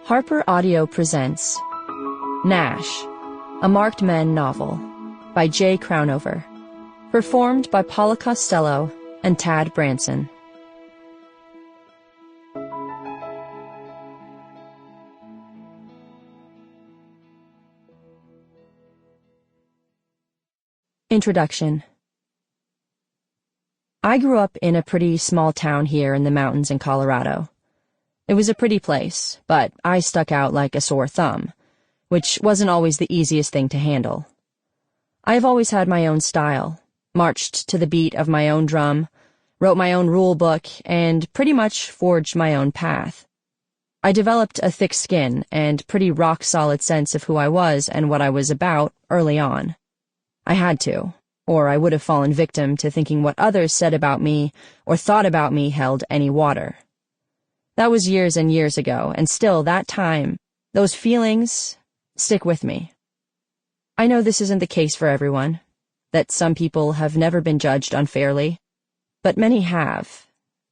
Harper Audio presents Nash, a marked men novel by Jay Crownover, performed by Paula Costello and Tad Branson. Introduction. I grew up in a pretty small town here in the mountains in Colorado. It was a pretty place, but I stuck out like a sore thumb, which wasn't always the easiest thing to handle. I have always had my own style, marched to the beat of my own drum, wrote my own rule book, and pretty much forged my own path. I developed a thick skin and pretty rock-solid sense of who I was and what I was about early on. I had to, or I would have fallen victim to thinking what others said about me or thought about me held any water. That was years and years ago, and still, that time, those feelings stick with me. I know this isn't the case for everyone, that some people have never been judged unfairly, but many have,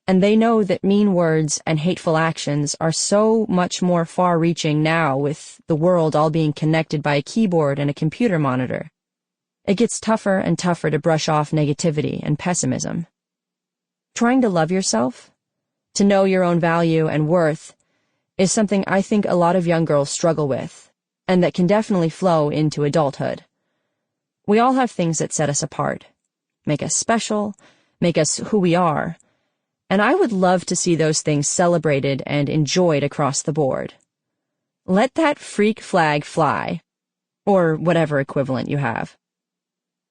and they know that mean words and hateful actions are so much more far-reaching now with the world all being connected by a keyboard and a computer monitor. It gets tougher and tougher to brush off negativity and pessimism. Trying to love yourself, to know your own value and worth, is something I think a lot of young girls struggle with, and that can definitely flow into adulthood. We all have things that set us apart, make us special, make us who we are, and I would love to see those things celebrated and enjoyed across the board. Let that freak flag fly, or whatever equivalent you have.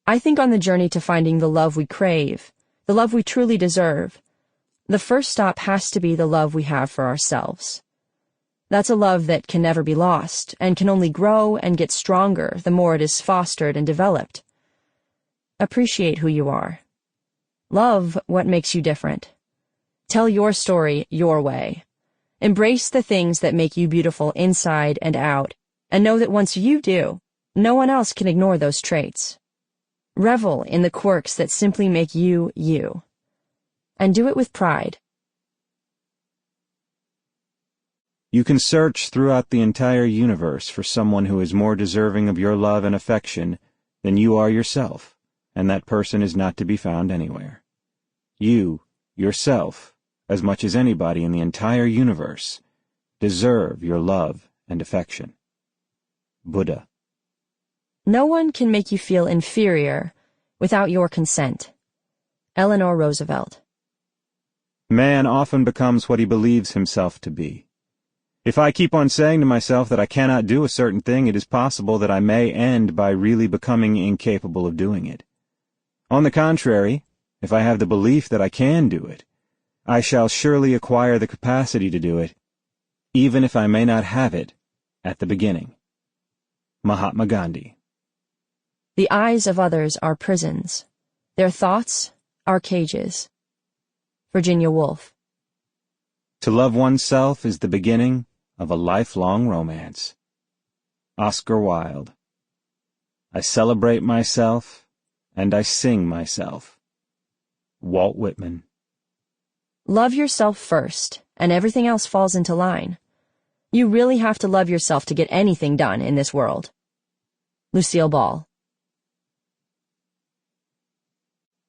I think on the journey to finding the love we crave, the love we truly deserve, the first stop has to be the love we have for ourselves. That's a love that can never be lost and can only grow and get stronger the more it is fostered and developed. Appreciate who you are. Love what makes you different. Tell your story your way. Embrace the things that make you beautiful inside and out, and know that once you do, no one else can ignore those traits. Revel in the quirks that simply make you, you. And do it with pride. You can search throughout the entire universe for someone who is more deserving of your love and affection than you are yourself, and that person is not to be found anywhere. You, yourself, as much as anybody in the entire universe, deserve your love and affection. Buddha. No one can make you feel inferior without your consent. Eleanor Roosevelt. Man often becomes what he believes himself to be. If I keep on saying to myself that I cannot do a certain thing, it is possible that I may end by really becoming incapable of doing it. On the contrary, if I have the belief that I can do it, I shall surely acquire the capacity to do it, even if I may not have it at the beginning. Mahatma Gandhi. The eyes of others are prisons. Their thoughts are cages. Virginia Woolf. To love oneself is the beginning of a lifelong romance. Oscar Wilde. I celebrate myself, and I sing myself. Walt Whitman. Love yourself first, and everything else falls into line. You really have to love yourself to get anything done in this world. Lucille Ball.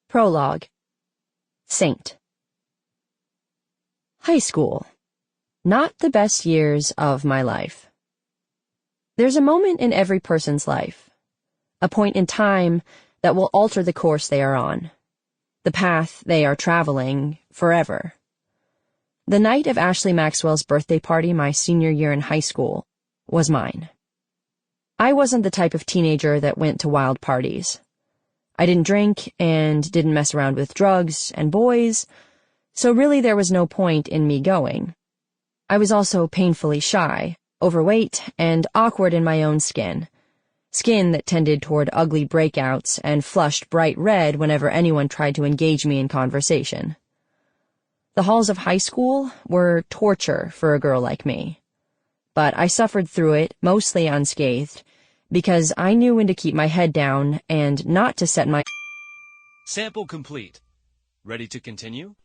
Prologue. Saint. High school. Not the best years of my life. There's a moment in every person's life, a point in time that will alter the course they are on, the path they are traveling forever. The night of Ashley Maxwell's birthday party my senior year in high school was mine. I wasn't the type of teenager that went to wild parties. I didn't drink and didn't mess around with drugs and boys, so really there was no point in me going. I was also painfully shy, overweight, and awkward in my own skin that tended toward ugly breakouts and flushed bright red whenever anyone tried to engage me in conversation. The halls of high school were torture for a girl like me, but I suffered through it mostly unscathed because I knew when to keep my head down and not to set my... Sample complete. Ready to continue?